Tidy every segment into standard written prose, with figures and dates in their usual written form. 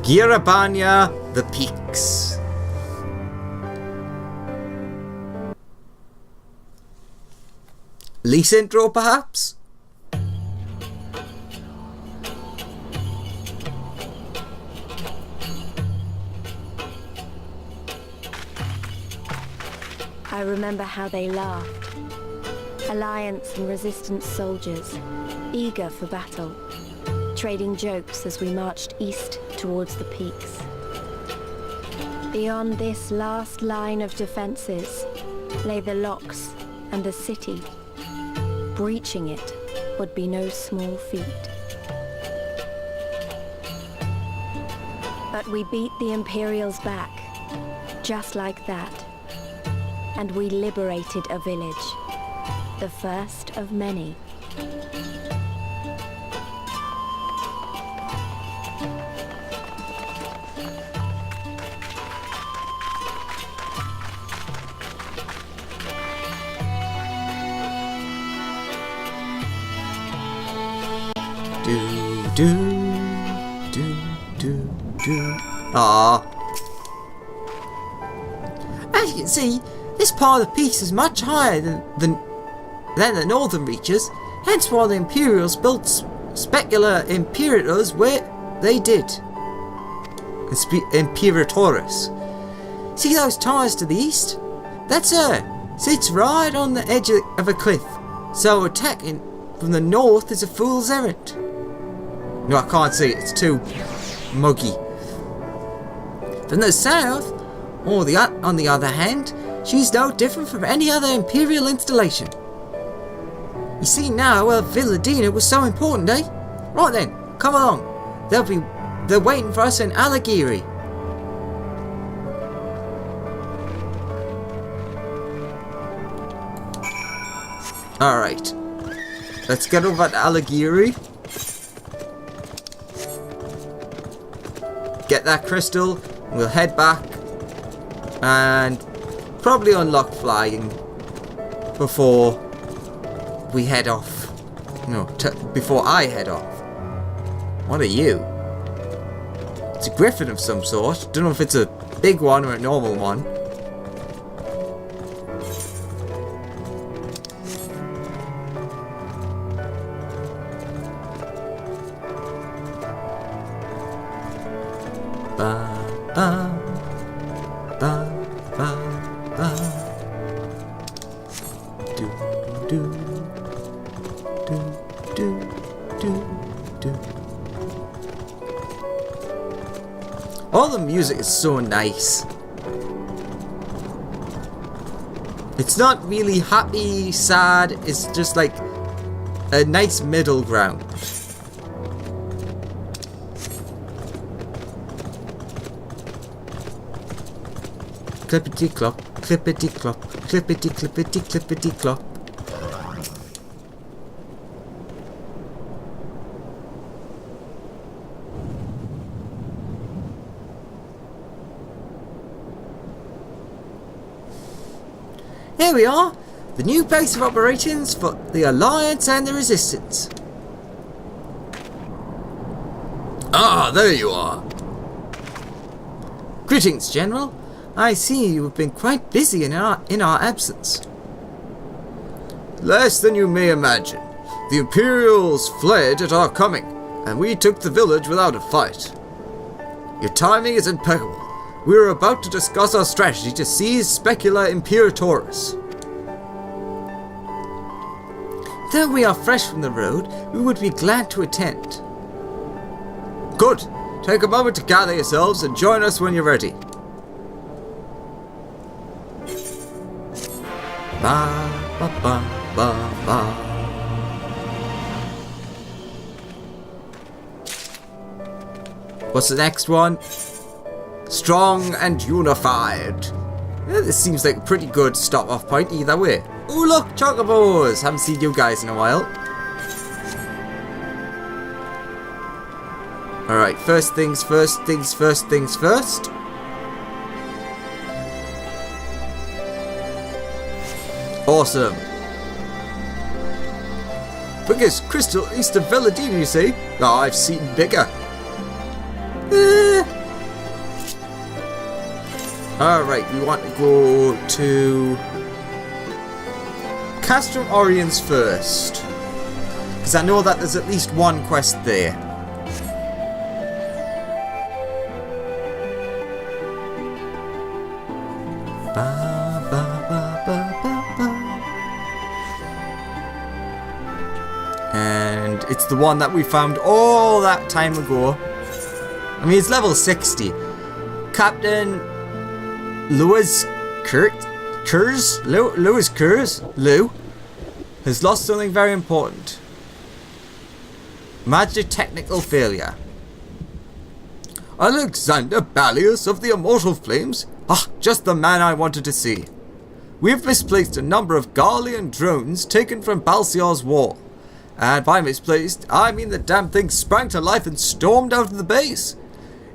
Girabanya, the Peaks. Lease intro, perhaps? I remember how they laughed. Alliance and Resistance soldiers, eager for battle, trading jokes as we marched east towards the peaks. Beyond this last line of defenses lay the locks and the city. Breaching it would be no small feat. But we beat the Imperials back, just like that. And we liberated a village, the first of many. Aww. As you can see, this part of the piece is much higher than the northern reaches, hence why the Imperials built specular Imperators where they did. Imperatores. See those towers to the east? That's her. Sits right on the edge of a cliff, so attacking from the north is a fool's errand. No, I can't see it, it's too muggy. From the south, on the other hand, she's no different from any other Imperial installation. You see now where Villadina was so important, eh? Right then, come along. They're waiting for us in Alagiri. Alright. Let's get over to Alagiri. Get that crystal. We'll head back. And probably unlock flying before we head off. No, before I head off. What are you? It's a griffin of some sort. Don't know if it's a big one or a normal one. Ba, ba, ba, ba, ba. Do, do, do, do, do, do. All the music is so nice. It's not really happy, sad, it's just like a nice middle ground. Clippity clop, clippity clop, clippity clippity clippity clop. Here we are, the new base of operations for the Alliance and the Resistance. Ah, there you are. Greetings, General. I see you have been quite busy in our absence. Less than you may imagine. The Imperials fled at our coming, and we took the village without a fight. Your timing is impeccable. We are about to discuss our strategy to seize Specula Imperatores. Though we are fresh from the road, we would be glad to attend. Good. Take a moment to gather yourselves and join us when you're ready. Ba, ba, ba, ba, ba. What's the next one? Strong and unified. Yeah, this seems like a pretty good stop-off point either way. Oh look, chocobos! Haven't seen you guys in a while. Alright, first things first. Awesome. Biggest crystal east of Villadina, you see? Oh, I've seen bigger. Alright, we want to go to Castrum Oriens first. Because I know that there's at least one quest there. Ba, ba, ba, ba, ba, ba. And it's the one that we found all that time ago. I mean, it's level 60. Captain Lewis Lou has lost something very important. Magic technical failure. Alexander Ballius of the Immortal Flames? Ah, just the man I wanted to see. We've misplaced a number of Garlean drones taken from Balsior's wall. And by misplaced, I mean the damn thing sprang to life and stormed out of the base.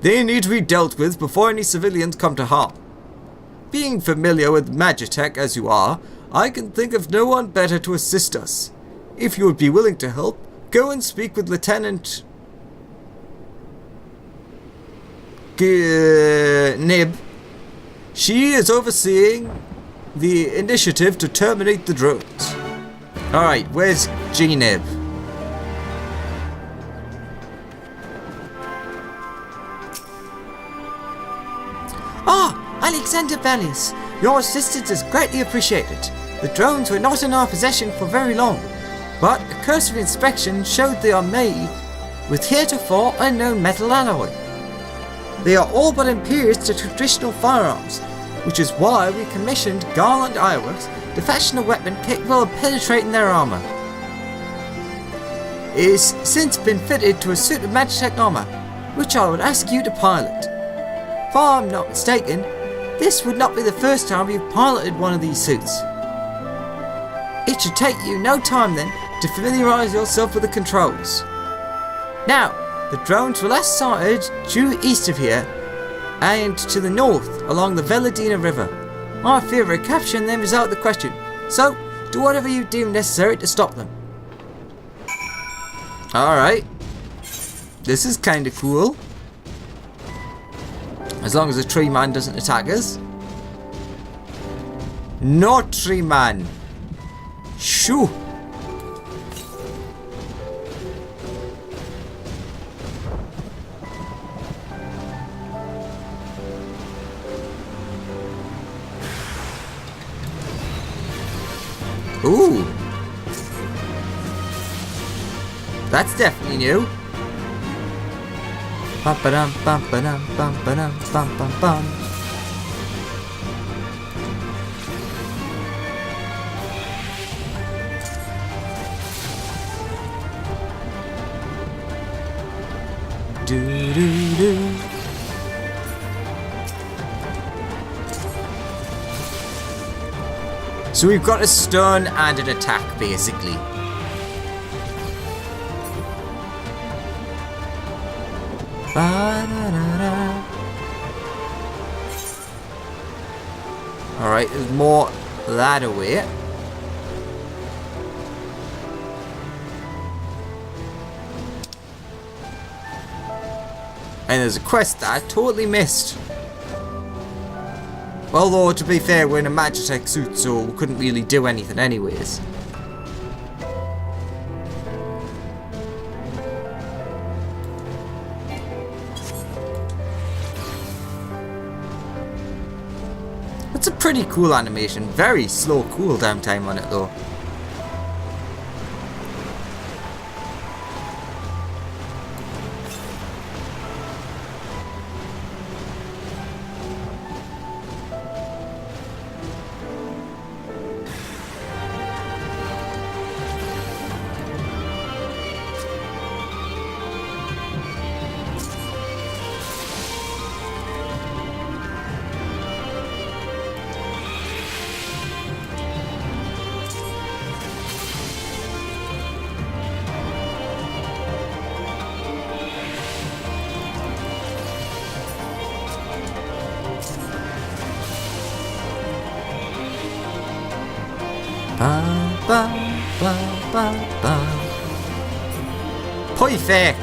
They need to be dealt with before any civilians come to harm. Being familiar with Magitech as you are, I can think of no one better to assist us. If you would be willing to help, go and speak with Lieutenant Nib. She is overseeing the initiative to terminate the drones. Alright, where's G-Nib? Alexander Ballius, your assistance is greatly appreciated. The drones were not in our possession for very long, but a cursory inspection showed they are made with heretofore unknown metal alloy. They are all but imperious to traditional firearms, which is why we commissioned Garland Ironworks to fashion a weapon capable of penetrating their armour. It has since been fitted to a suit of Magitech armour, which I would ask you to pilot. If I'm not mistaken, this would not be the first time you've piloted one of these suits. It should take you no time then to familiarise yourself with the controls. Now, the drones were last sighted due east of here and to the north along the Veladina River. I fear recapturing them is out of the question, so do whatever you deem necessary to stop them. Alright. This is kinda cool. As long as the tree man doesn't attack us. No tree man. Shoo. Ooh. That's definitely new. Bum ba-dum bum ba-dum bum ba-dum bum bum bum. Do do do. So we've got a stun and an attack basically. Alright, there's more that away. And there's a quest that I totally missed. Although, to be fair, we're in a Magitech suit, so we couldn't really do anything anyways. It's a pretty cool animation. Very slow cooldown time on it though. Ba, ba, ba, ba, ba. Perfect!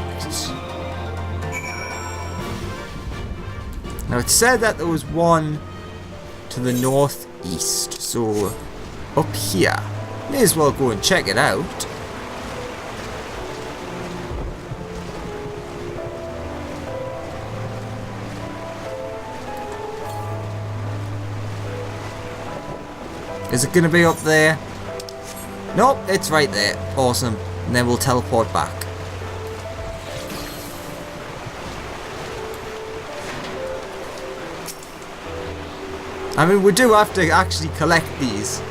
Now it said that there was one to the northeast. So, up here. May as well go and check it out. Is it going to be up there? Nope, it's right there. Awesome. And then we'll teleport back. I mean, we do have to actually collect these.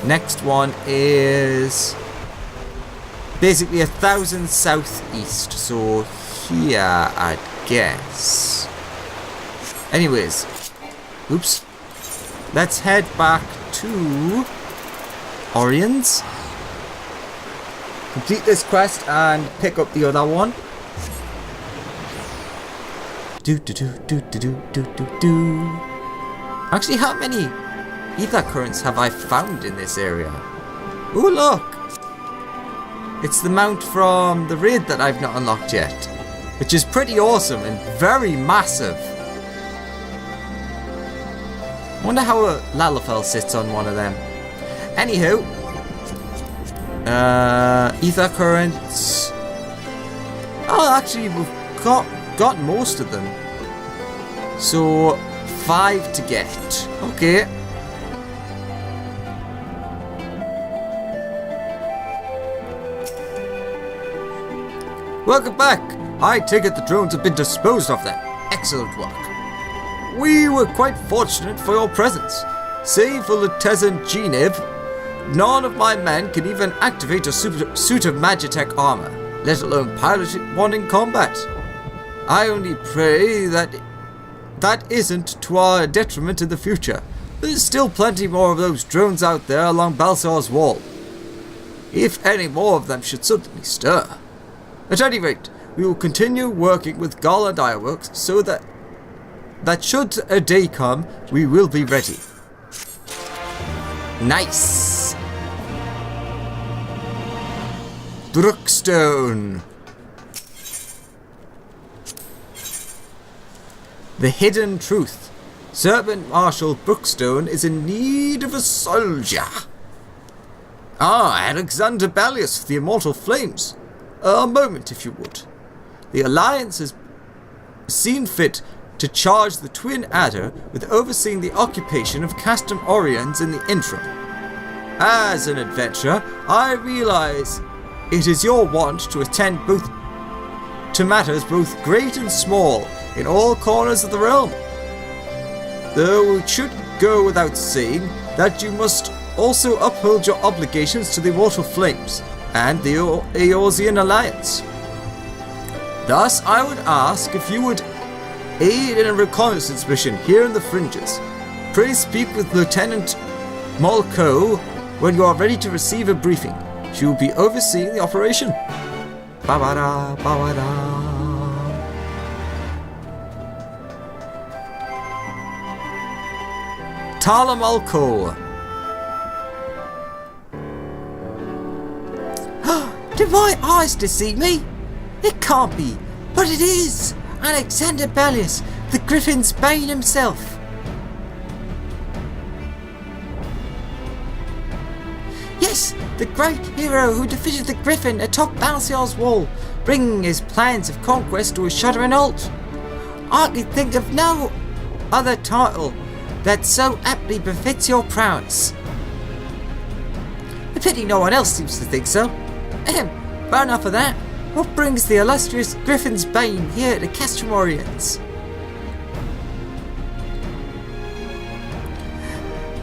Next one is basically 1,000 southeast. So here, I guess. Anyways. Oops. Let's head back to Orion's. Complete this quest and pick up the other one. Actually, how many ether currents have I found in this area? Oh, look! It's the mount from the raid that I've not unlocked yet, which is pretty awesome and very massive. I wonder how a Lalafell sits on one of them. Anywho, ether currents. Oh, actually, we've got most of them. So 5 to get. Okay. Welcome back. I take it the drones have been disposed of then. Excellent work. We were quite fortunate for your presence. Save for Lieutenant Genev, none of my men can even activate a suit of Magitech armor, let alone pilot one in combat. I only pray that isn't to our detriment in the future. There's still plenty more of those drones out there along Balsar's wall, if any more of them should suddenly stir. At any rate, we will continue working with Garland Ironworks so that should a day come, we will be ready. Nice! Brookstone. The hidden truth. Serpent Marshal Brookstone is in need of a soldier. Ah, Alexander Ballius of the Immortal Flames. A moment, if you would. The Alliance has seen fit to charge the Twin Adder with overseeing the occupation of Castum Oriens in the interim. As an adventurer, I realize it is your wont to attend to matters both great and small in all corners of the realm. Though it should go without saying that you must also uphold your obligations to the Immortal Flames and the Eorzean Alliance. Thus, I would ask if you would aid in a reconnaissance mission here in the fringes. Pray speak with Lieutenant Molko when you are ready to receive a briefing. She will be overseeing the operation. Ba-ba-da, ba-ba-da. Tala Molko. Did my eyes deceive me? It can't be, but it is! Alexander Ballius, the Griffin's Bane himself. Yes, the great hero who defeated the Griffin atop Balsiar's wall, bringing his plans of conquest to a shuddering halt. I can think of no other title that so aptly befits your prowess. A pity no one else seems to think so. But enough of that. What brings the illustrious Griffin's Bane here to Castum Oriens?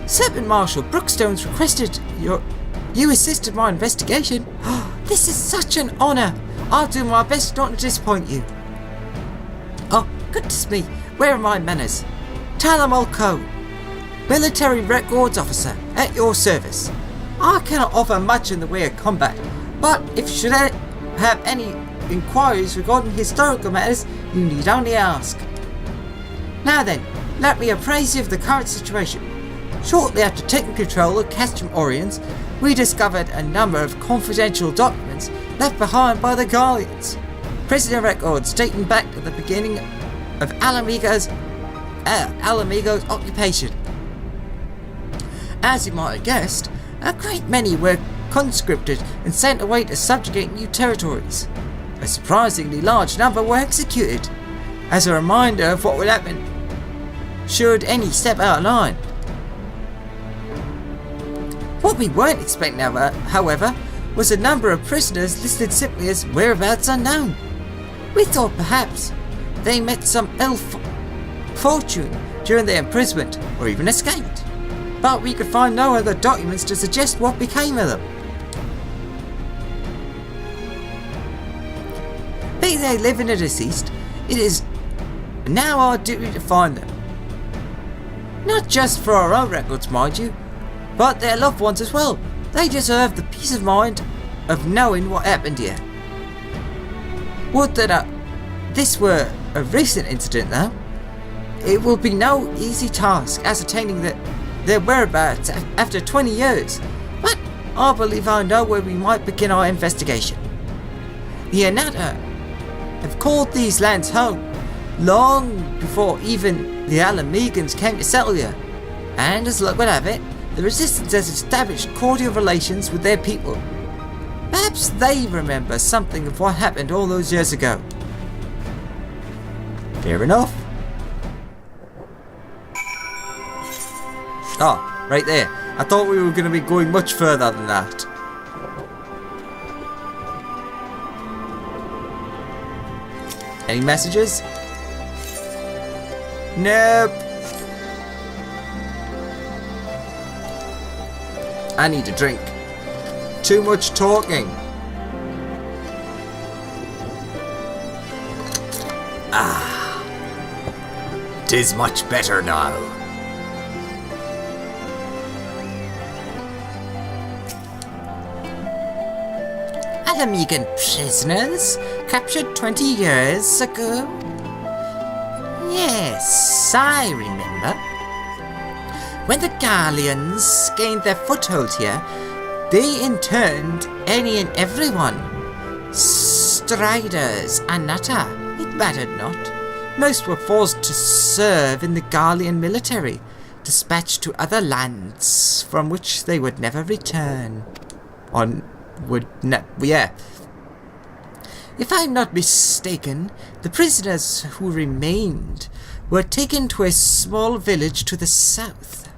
Serpent Marshal Brookstone's requested you assisted my investigation. This is such an honour. I'll do my best not to disappoint you. Oh, goodness me, where are my manners? Talamol Co, military records officer, at your service. I cannot offer much in the way of combat, but if you should have any inquiries regarding historical matters, you need only ask. Now then, let me apprise you of the current situation. Shortly after taking control of Castum Oriens, we discovered a number of confidential documents left behind by the Guardians. Prisoner records dating back to the beginning of Alamigo's occupation. As you might have guessed, a great many were conscripted and sent away to subjugate new territories. A surprisingly large number were executed, as a reminder of what would happen should any step out of line. What we weren't expecting, however, was a number of prisoners listed simply as whereabouts unknown. We thought perhaps they met some ill fortune during their imprisonment, or even escaped, but we could find no other documents to suggest what became of them. Be they living or deceased, it is now our duty to find them. Not just for our own records, mind you, but their loved ones as well. They deserve the peace of mind of knowing what happened here. Would that this were a recent incident though, it will be no easy task ascertaining their whereabouts after 20 years, but I believe I know where we might begin our investigation. The Anata have called these lands home long before even the Alamegans came to settle here, and as luck would have it, the Resistance has established cordial relations with their people. Perhaps they remember something of what happened all those years ago. Fair enough. Oh, right there. I thought we were going to be going much further than that. Any messages? Nope. I need a drink. Too much talking. Ah. 'Tis much better now. Alamegan prisoners captured 20 years ago? Yes, I remember. When the Garleans gained their foothold here, they interned any and everyone. Striders, Anata, it mattered not. Most were forced to serve in the Garlean military, dispatched to other lands from which they would never return. If I'm not mistaken, the prisoners who remained were taken to a small village to the south.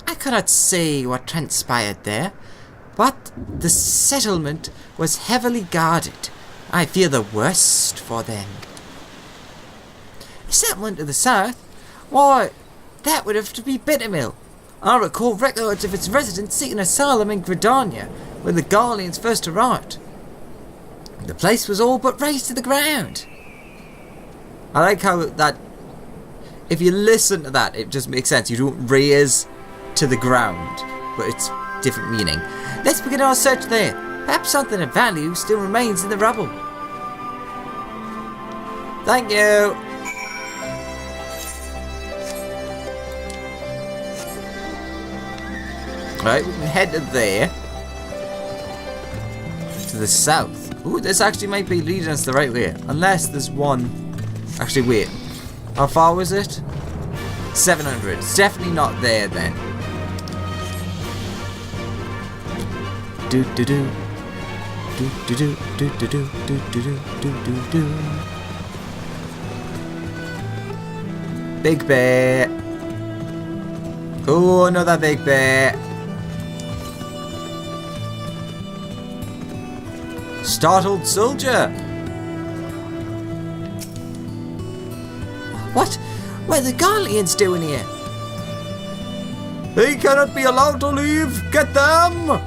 I cannot say what transpired there, but the settlement was heavily guarded. I fear the worst for them. A settlement to the south? Why, that would have to be Bittermill. I recall records of its residents seeking asylum in Gridania when the Garleans first arrived. The place was all but razed to the ground. I like how that, if you listen to that, it just makes sense. You don't raise to the ground, but it's different meaning. Let's begin our search there. Perhaps something of value still remains in the rubble. Thank you. Right, we can head to there. To the south. Ooh, this actually might be leading us the right way. Unless there's one. Actually, wait. How far was it? 700. It's definitely not there then. Do do do. Do do do do do do do do do do do. Big bear. Oh, another big bear. Startled soldier. What? What are the Garleans doing here? They cannot be allowed to leave. Get them!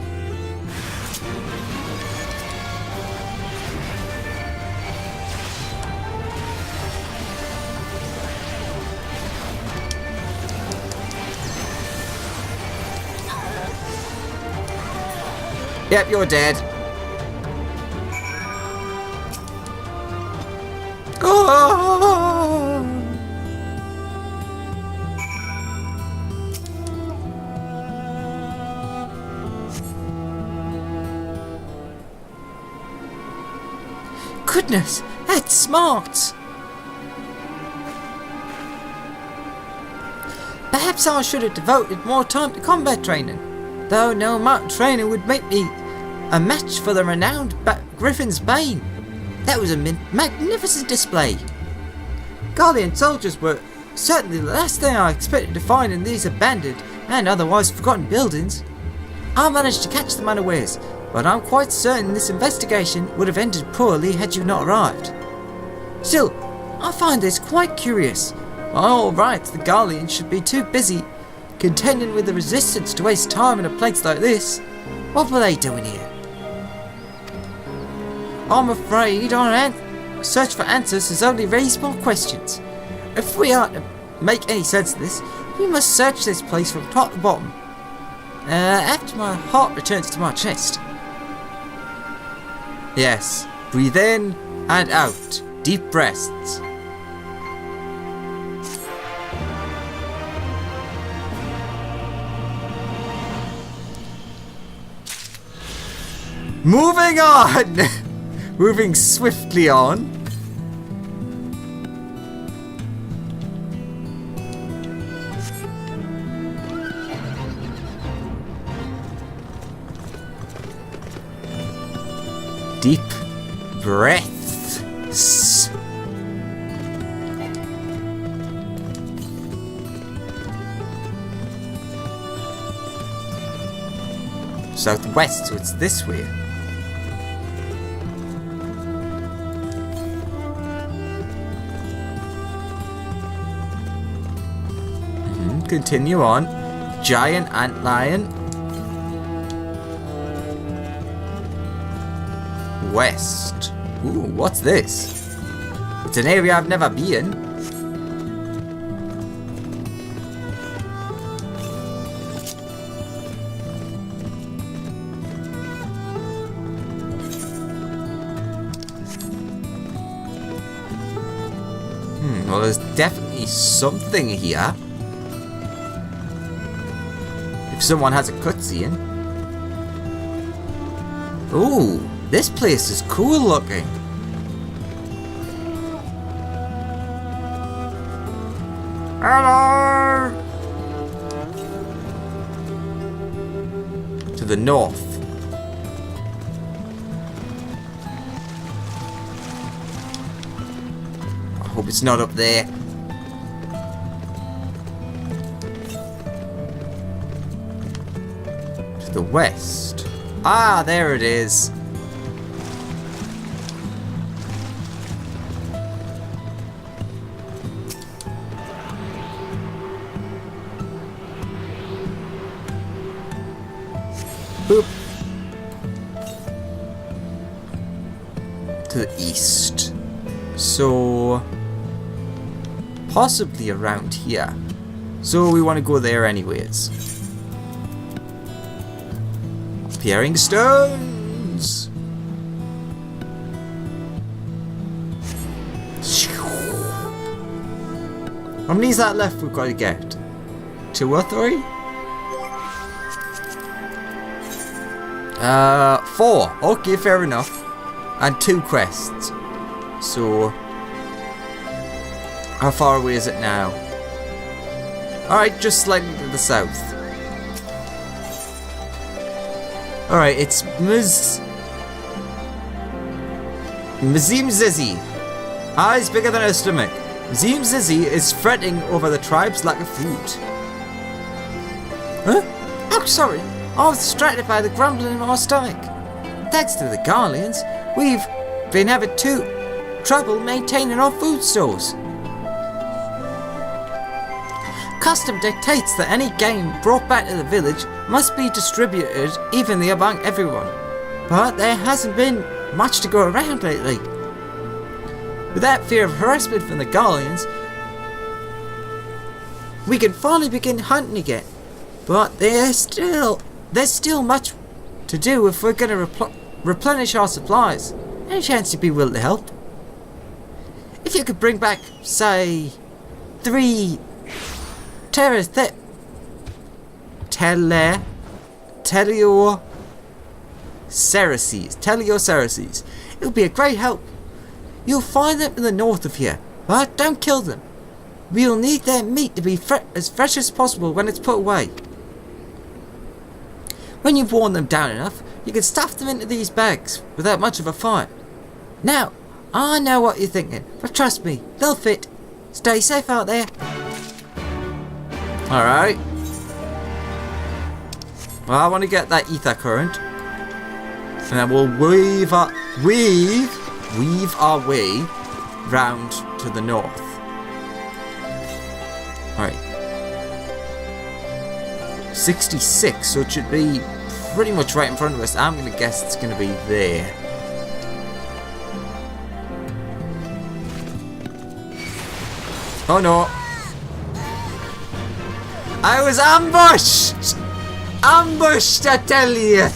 Yep, you're dead. Oh! Goodness, that's smart. Perhaps I should have devoted more time to combat training, though no amount of training would make me a match for the renowned Griffin's Bane. That was a magnificent display. Guardian soldiers were certainly the last thing I expected to find in these abandoned and otherwise forgotten buildings. I managed to catch them unawares, but I'm quite certain this investigation would have ended poorly had you not arrived. Still, I find this quite curious. By all rights, the Guardians should be too busy contending with the resistance to waste time in a place like this. What were they doing here? I'm afraid our search for answers has only raised more questions. If we are to make any sense of this, we must search this place from top to bottom. After my heart returns to my chest. Yes, breathe in and out. Deep breaths. Moving on! Moving swiftly on. Deep breaths. Southwest, so it's this way. Continue on. Giant antlion. West. Ooh, what's this? It's an area I've never been. Well, there's definitely something here. If someone has a cutscene. Ooh, this place is cool looking. Hello! To the north. I hope it's not up there. To the west. Ah, there it is. Boop. To the east. So possibly around here. So we want to go there anyways. Appearing stones. How many is that left we've got to get? 2 or 3? 4. Okay, fair enough. And 2 quests. So, how far away is it now? Alright, just slightly to the south. Alright, it's Mzim Zizi. Eyes bigger than her stomach. Mzim Zizi is fretting over the tribe's lack of food. Huh? Oh, sorry. I was distracted by the grumbling in my stomach. Thanks to the Guardians, we've been having trouble maintaining our food stores. Custom dictates that any game brought back to the village must be distributed evenly among everyone. But there hasn't been much to go around lately. Without fear of harassment from the Guardians, we can finally begin hunting again. But there's still much to do if we're going to replenish our supplies. Any chance you'd be willing to help? If you could bring back, say, 3 Teleoceraces. It would be a great help. You'll find them in the north of here, but don't kill them. We'll need their meat to be as fresh as possible when it's put away. When you've worn them down enough, you can stuff them into these bags without much of a fight. Now, I know what you're thinking, but trust me, they'll fit. Stay safe out there. Alright. Well, I want to get that ether current. And then we'll weave our way round to the north. Alright. 66, so it should be pretty much right in front of us. I'm going to guess it's going to be there. Oh no. I was ambushed! Ambushed, I tell you!